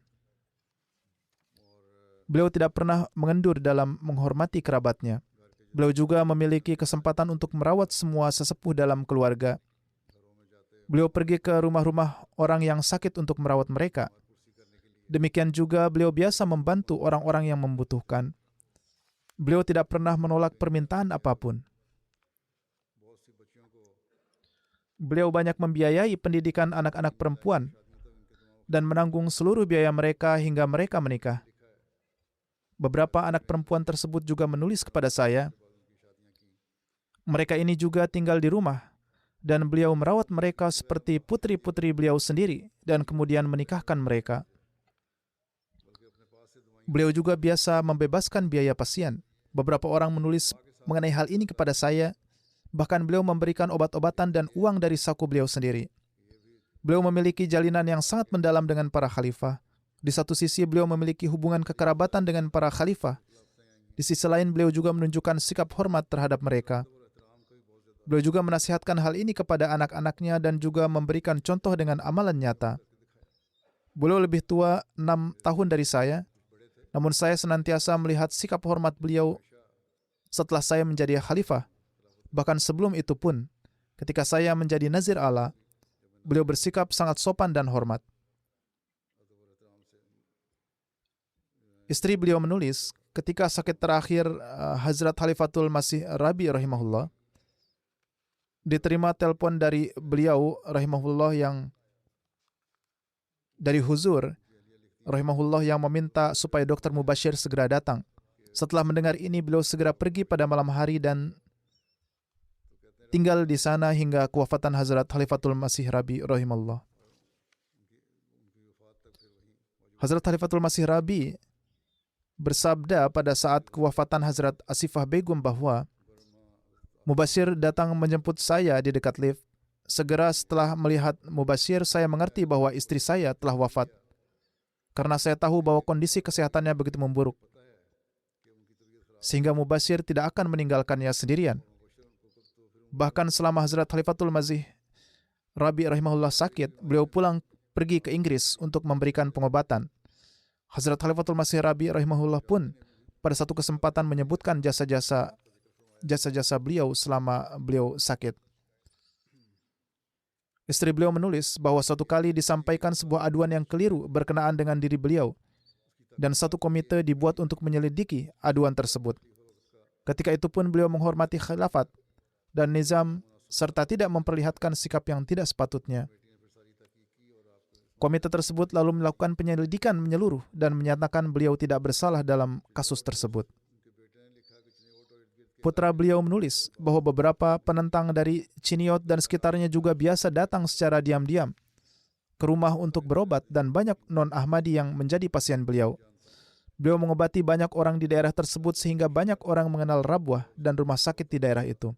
Beliau tidak pernah mengendur dalam menghormati kerabatnya. Beliau juga memiliki kesempatan untuk merawat semua sesepuh dalam keluarga. Beliau pergi ke rumah-rumah orang yang sakit untuk merawat mereka. Demikian juga beliau biasa membantu orang-orang yang membutuhkan. Beliau tidak pernah menolak permintaan apapun. Beliau banyak membiayai pendidikan anak-anak perempuan dan menanggung seluruh biaya mereka hingga mereka menikah. Beberapa anak perempuan tersebut juga menulis kepada saya. Mereka ini juga tinggal di rumah dan beliau merawat mereka seperti putri-putri beliau sendiri dan kemudian menikahkan mereka. Beliau juga biasa membebaskan biaya pasien. Beberapa orang menulis mengenai hal ini kepada saya. Bahkan beliau memberikan obat-obatan dan uang dari saku beliau sendiri. Beliau memiliki jalinan yang sangat mendalam dengan para khalifah. Di satu sisi beliau memiliki hubungan kekerabatan dengan para khalifah. Di sisi lain beliau juga menunjukkan sikap hormat terhadap mereka. Beliau juga menasihatkan hal ini kepada anak-anaknya dan juga memberikan contoh dengan amalan nyata. Beliau lebih tua 6 tahun dari saya, namun saya senantiasa melihat sikap hormat beliau setelah saya menjadi khalifah. Bahkan sebelum itu pun, ketika saya menjadi Nazir Allah, beliau bersikap sangat sopan dan hormat. Istri beliau menulis, ketika sakit terakhir Hazrat Khalifatul Masih Rabi rahimahullah, diterima telepon dari beliau rahimahullah yang dari Huzur rahimahullah yang meminta supaya Dr. Mubashir segera datang. Setelah mendengar ini, beliau segera pergi pada malam hari dan tinggal di sana hingga kewafatan Hazrat Khalifatul Masih Rabi rahimahullah. Hazrat Khalifatul Masih Rabi bersabda pada saat kewafatan Hazrat Asifah Begum bahwa Mubashir datang menjemput saya di dekat lift. Segera setelah melihat Mubashir, saya mengerti bahwa istri saya telah wafat. Karena saya tahu bahwa kondisi kesehatannya begitu memburuk. Sehingga Mubashir tidak akan meninggalkannya sendirian. Bahkan selama Hazrat Khalifatul Masih Rabi rahimahullah sakit, beliau pulang pergi ke Inggris untuk memberikan pengobatan. Hazrat Khalifatul Masih Rabi rahimahullah pun pada satu kesempatan menyebutkan jasa-jasa beliau selama beliau sakit. Istri beliau menulis bahwa suatu kali disampaikan sebuah aduan yang keliru berkenaan dengan diri beliau dan satu komite dibuat untuk menyelidiki aduan tersebut. Ketika itu pun beliau menghormati khilafat dan nizam serta tidak memperlihatkan sikap yang tidak sepatutnya. Komite tersebut lalu melakukan penyelidikan menyeluruh dan menyatakan beliau tidak bersalah dalam kasus tersebut. Putra beliau menulis bahwa beberapa penentang dari Chiniot dan sekitarnya juga biasa datang secara diam-diam ke rumah untuk berobat dan banyak non-Ahmadi yang menjadi pasien beliau. Beliau mengobati banyak orang di daerah tersebut sehingga banyak orang mengenal Rabwah dan rumah sakit di daerah itu.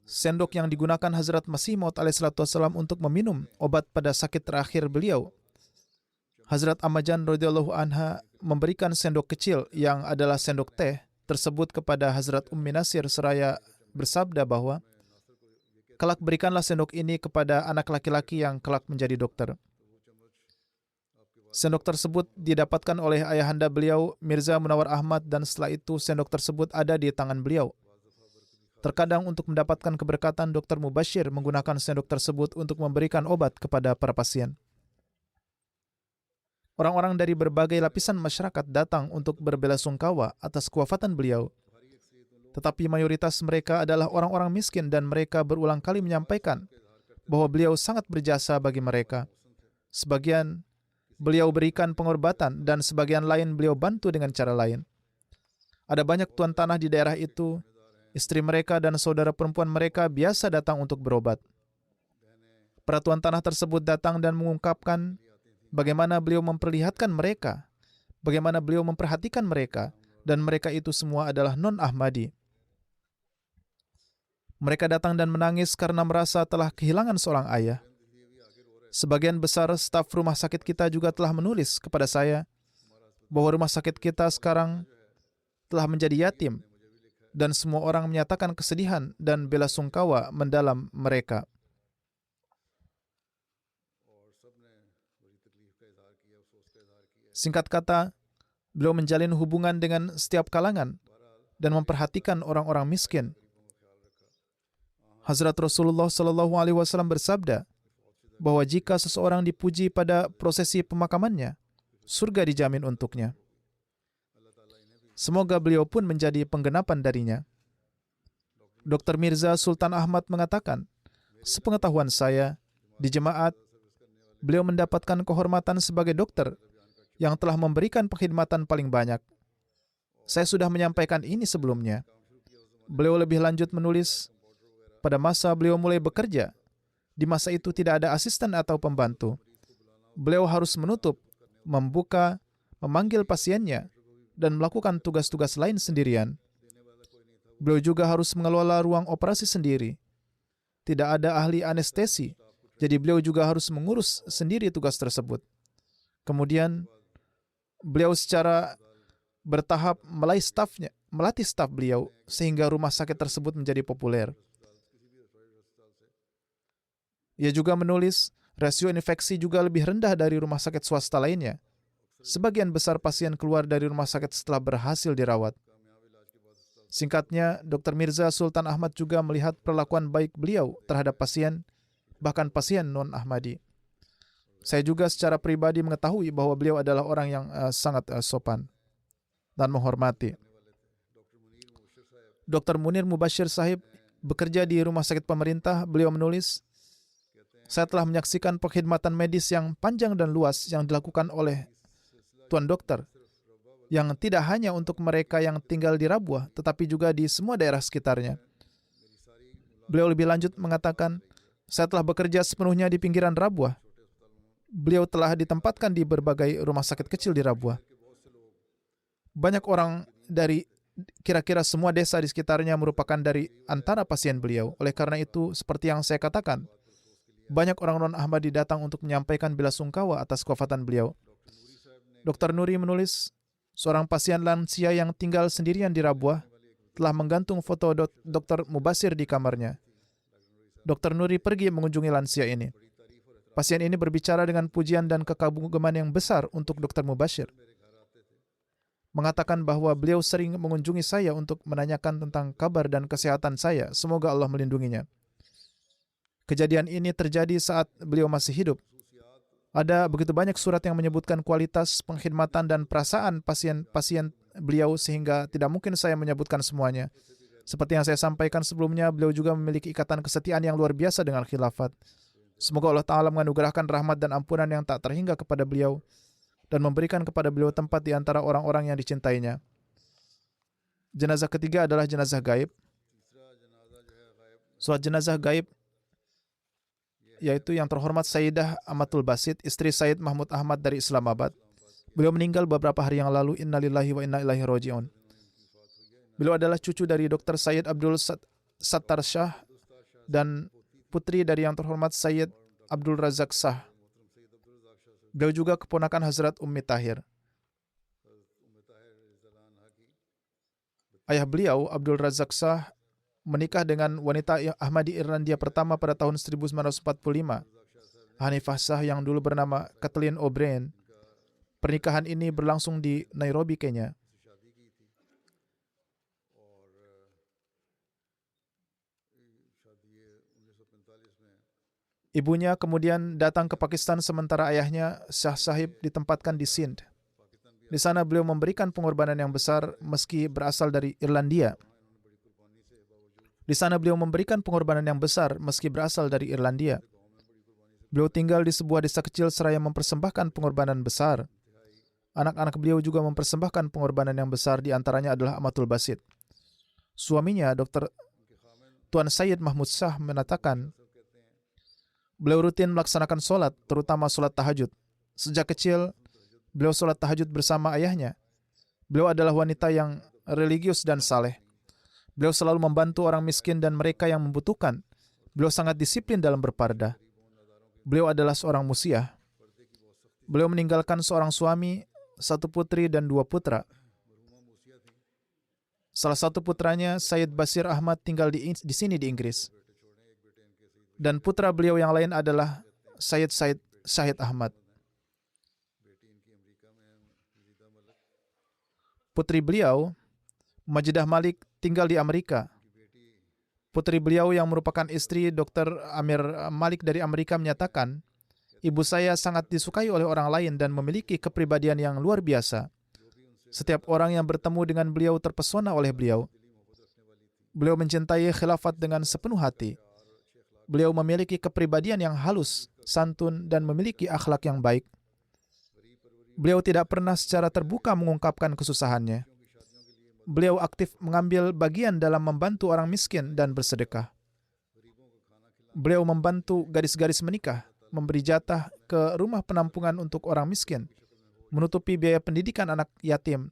Sendok yang digunakan Hazrat Masih Maud alaihissalatu wassalam untuk meminum obat pada sakit terakhir beliau, Hazrat Ammajan radhiyallahu anha memberikan sendok kecil yang adalah sendok teh tersebut kepada Hazrat Ummi Nasir seraya bersabda bahwa kelak berikanlah sendok ini kepada anak laki-laki yang kelak menjadi dokter. Sendok tersebut didapatkan oleh ayahanda beliau Mirza Munawar Ahmad dan setelah itu sendok tersebut ada di tangan beliau. Terkadang untuk mendapatkan keberkatan, Dr. Mubashir menggunakan sendok tersebut untuk memberikan obat kepada para pasien. Orang-orang dari berbagai lapisan masyarakat datang untuk berbelasungkawa atas kewafatan beliau. Tetapi mayoritas mereka adalah orang-orang miskin dan mereka berulang kali menyampaikan bahwa beliau sangat berjasa bagi mereka. Sebagian beliau berikan pengobatan dan sebagian lain beliau bantu dengan cara lain. Ada banyak tuan tanah di daerah itu. Istri mereka dan saudara perempuan mereka biasa datang untuk berobat. Para tuan tanah tersebut datang dan mengungkapkan bagaimana beliau memperlihatkan mereka, bagaimana beliau memperhatikan mereka, dan mereka itu semua adalah non-Ahmadi. Mereka datang dan menangis karena merasa telah kehilangan seorang ayah. Sebagian besar staf rumah sakit kita juga telah menulis kepada saya bahwa rumah sakit kita sekarang telah menjadi yatim, dan semua orang menyatakan kesedihan dan belasungkawa mendalam mereka. Singkat kata, beliau menjalin hubungan dengan setiap kalangan dan memperhatikan orang-orang miskin. Hazrat Rasulullah SAW bersabda bahwa jika seseorang dipuji pada prosesi pemakamannya, surga dijamin untuknya. Semoga beliau pun menjadi penggenapan darinya. Dr. Mirza Sultan Ahmad mengatakan, sepengetahuan saya, di jemaat, beliau mendapatkan kehormatan sebagai dokter yang telah memberikan perkhidmatan paling banyak. Saya sudah menyampaikan ini sebelumnya. Beliau lebih lanjut menulis, pada masa beliau mulai bekerja, di masa itu tidak ada asisten atau pembantu. Beliau harus menutup, membuka, memanggil pasiennya, dan melakukan tugas-tugas lain sendirian. Beliau juga harus mengelola ruang operasi sendiri. Tidak ada ahli anestesi, jadi beliau juga harus mengurus sendiri tugas tersebut. Kemudian, beliau secara bertahap melatih staf beliau sehingga rumah sakit tersebut menjadi populer. Ia juga menulis, rasio infeksi juga lebih rendah dari rumah sakit swasta lainnya. Sebagian besar pasien keluar dari rumah sakit setelah berhasil dirawat. Singkatnya, Dr. Mirza Sultan Ahmad juga melihat perlakuan baik beliau terhadap pasien, bahkan pasien non-Ahmadi. Saya juga secara pribadi mengetahui bahwa beliau adalah orang yang sangat sopan dan menghormati. Dr. Munir Mubashir Sahib bekerja di rumah sakit pemerintah. Beliau menulis, saya telah menyaksikan perkhidmatan medis yang panjang dan luas yang dilakukan oleh Tuan Dokter, yang tidak hanya untuk mereka yang tinggal di Rabuah, tetapi juga di semua daerah sekitarnya. Beliau lebih lanjut mengatakan, saya telah bekerja sepenuhnya di pinggiran Rabuah. Beliau telah ditempatkan di berbagai rumah sakit kecil di Rabuah. Banyak orang dari kira-kira semua desa di sekitarnya merupakan dari antara pasien beliau. Oleh karena itu, seperti yang saya katakan, banyak orang non-Ahmadi datang untuk menyampaikan belasungkawa atas kewafatan beliau. Dr. Nuri menulis, seorang pasien lansia yang tinggal sendirian di Rabuah telah menggantung foto Dr. Mubashir di kamarnya. Dr. Nuri pergi mengunjungi lansia ini. Pasien ini berbicara dengan pujian dan kekaguman yang besar untuk Dr. Mubashir. Mengatakan bahwa beliau sering mengunjungi saya untuk menanyakan tentang kabar dan kesehatan saya. Semoga Allah melindunginya. Kejadian ini terjadi saat beliau masih hidup. Ada begitu banyak surat yang menyebutkan kualitas pengkhidmatan dan perasaan pasien-pasien beliau sehingga tidak mungkin saya menyebutkan semuanya. Seperti yang saya sampaikan sebelumnya, beliau juga memiliki ikatan kesetiaan yang luar biasa dengan khilafat. Semoga Allah Ta'ala menganugerahkan rahmat dan ampunan yang tak terhingga kepada beliau dan memberikan kepada beliau tempat di antara orang-orang yang dicintainya. Jenazah ketiga adalah jenazah gaib. Salat jenazah gaib yaitu yang terhormat Sayyidah Amatul Basit, istri Sayyid Mahmud Ahmad dari Islamabad. Beliau meninggal beberapa hari yang lalu. Innalillahi wa inna ilaihi raji'un. Beliau adalah cucu dari Dr. Sayyid Abdul Sattar Shah dan putri dari yang terhormat Sayyid Abdul Razak Shah. Beliau juga keponakan Hazrat Ummi Tahir. Ayah beliau, Abdul Razak Shah, menikah dengan wanita Ahmadi Irlandia pertama pada tahun 1945, Hanifah Shah yang dulu bernama Kathleen O'Brien. Pernikahan ini berlangsung di Nairobi, Kenya. Ibunya kemudian datang ke Pakistan sementara ayahnya, Shah Sahib, ditempatkan di Sindh. Di sana beliau memberikan pengorbanan yang besar meski berasal dari Irlandia. Beliau tinggal di sebuah desa kecil seraya mempersembahkan pengorbanan besar. Anak-anak beliau juga mempersembahkan pengorbanan yang besar, di antaranya adalah Amatul Basit. Suaminya, Dr. Tuan Sayyid Mahmud Shah, mengatakan, beliau rutin melaksanakan solat, terutama solat tahajud. Sejak kecil, beliau solat tahajud bersama ayahnya. Beliau adalah wanita yang religius dan saleh. Beliau selalu membantu orang miskin dan mereka yang membutuhkan. Beliau sangat disiplin dalam berpardah. Beliau adalah seorang musiah. Beliau meninggalkan seorang suami, satu putri dan dua putra. Salah satu putranya, Sayyid Basir Ahmad, tinggal di sini di Inggris. Dan putra beliau yang lain adalah Sayyid Syahid Ahmad. Putri beliau, Majidah Malik, tinggal di Amerika. Putri beliau yang merupakan istri Dr. Amir Malik dari Amerika menyatakan, ibu saya sangat disukai oleh orang lain dan memiliki kepribadian yang luar biasa. Setiap orang yang bertemu dengan beliau terpesona oleh beliau. Beliau mencintai khilafat dengan sepenuh hati. Beliau memiliki kepribadian yang halus, santun, dan memiliki akhlak yang baik. Beliau tidak pernah secara terbuka mengungkapkan kesusahannya. Beliau aktif mengambil bagian dalam membantu orang miskin dan bersedekah. Beliau membantu gadis-gadis menikah, memberi jatah ke rumah penampungan untuk orang miskin, menutupi biaya pendidikan anak yatim,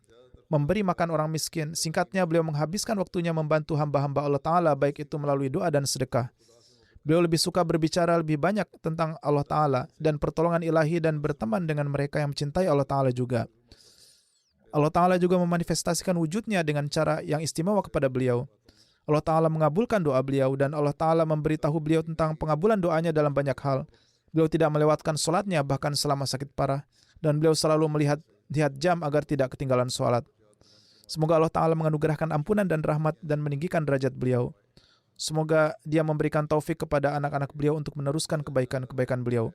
memberi makan orang miskin. Singkatnya, beliau menghabiskan waktunya membantu hamba-hamba Allah Ta'ala, baik itu melalui doa dan sedekah. Beliau lebih suka berbicara lebih banyak tentang Allah Ta'ala dan pertolongan ilahi dan berteman dengan mereka yang mencintai Allah Ta'ala juga. Allah Ta'ala juga memanifestasikan wujudnya dengan cara yang istimewa kepada beliau. Allah Ta'ala mengabulkan doa beliau dan Allah Ta'ala memberitahu beliau tentang pengabulan doanya dalam banyak hal. Beliau tidak melewatkan sholatnya bahkan selama sakit parah, dan beliau selalu melihat jam agar tidak ketinggalan sholat. Semoga Allah Ta'ala menganugerahkan ampunan dan rahmat dan meninggikan derajat beliau. Semoga Dia memberikan taufik kepada anak-anak beliau untuk meneruskan kebaikan-kebaikan beliau.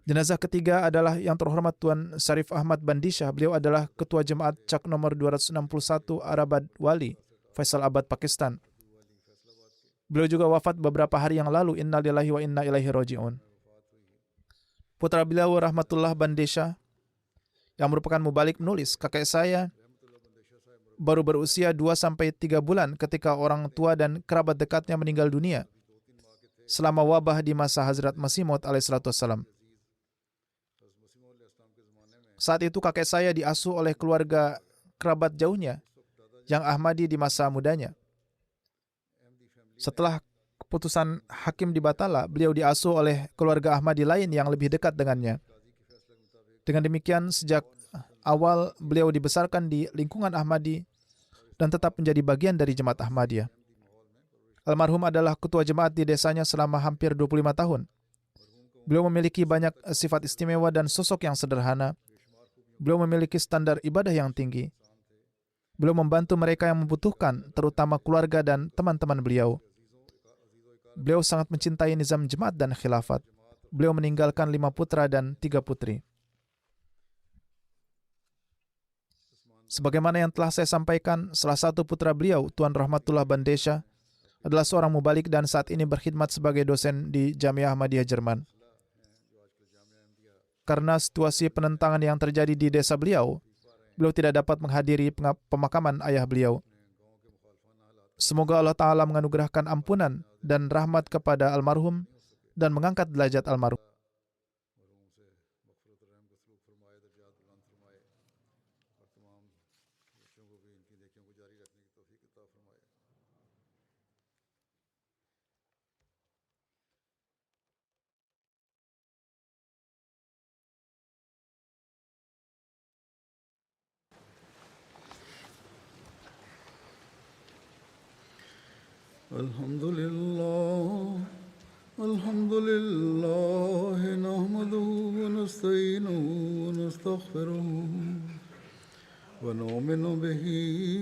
Jenazah ketiga adalah yang terhormat Tuan Syarif Ahmad Bandishah. Beliau adalah Ketua Jemaat Cak nomor 261 Arabad Wali, Faisalabad, Pakistan. Beliau juga wafat beberapa hari yang lalu. Inna lillahi wa inna ilaihi raji'un. Putra beliau Rahmatullah Bandishah, yang merupakan mubalik, menulis, kakek saya baru berusia 2-3 bulan ketika orang tua dan kerabat dekatnya meninggal dunia selama wabah di masa Hazrat Masih Maud alaihissalatu wassalam. Saat itu kakek saya diasuh oleh keluarga kerabat jauhnya yang Ahmadi di masa mudanya. Setelah keputusan hakim di Batala, beliau diasuh oleh keluarga Ahmadi lain yang lebih dekat dengannya. Dengan demikian, sejak awal beliau dibesarkan di lingkungan Ahmadi dan tetap menjadi bagian dari jemaat Ahmadiyah. Almarhum adalah ketua jemaat di desanya selama hampir 25 tahun. Beliau memiliki banyak sifat istimewa dan sosok yang sederhana. Beliau memiliki standar ibadah yang tinggi. Beliau membantu mereka yang membutuhkan, terutama keluarga dan teman-teman beliau. Beliau sangat mencintai nizam jemaat dan khilafat. Beliau meninggalkan 5 putra dan 3 putri. Sebagaimana yang telah saya sampaikan, salah satu putra beliau, Tuan Rahmatullah Bandishah, adalah seorang mubalik dan saat ini berkhidmat sebagai dosen di Jamiah Ahmadiyah Jerman. Karena situasi penentangan yang terjadi di desa beliau, beliau tidak dapat menghadiri pemakaman ayah beliau. Semoga Allah Ta'ala menganugerahkan ampunan dan rahmat kepada almarhum dan mengangkat derajat almarhum. الحمد لله نحمده ونستعينه ونستغفره ونؤمن به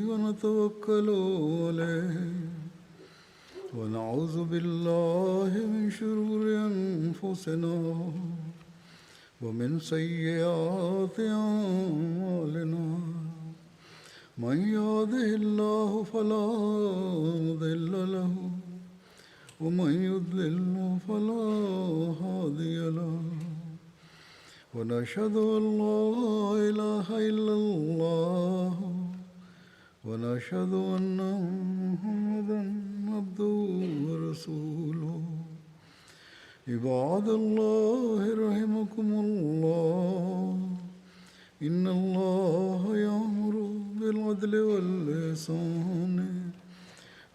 ونتوكل عليه ونعوذ بالله من شرور أنفسنا ومن سيئات أعمالنا من يهده الله فلا مضل له ومن يضلل فلا هادي له ونشهد أن لا إله إلا الله ونشهد أن محمدا عبده ورسوله عباد الله رحمكم الله إن الله يأمر بالعدل والإحسان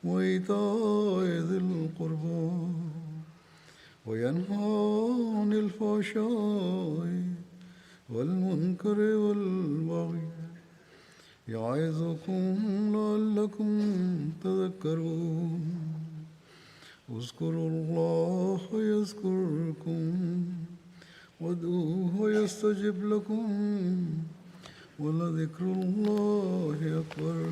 وإيتاء ذي القربى وينهى عن الفحشاء والمنكر والبغي يعظكم لعلكم تذكرون اذكروا الله يذكركم وادعوه يستجب لكم ولذكر الله أكبر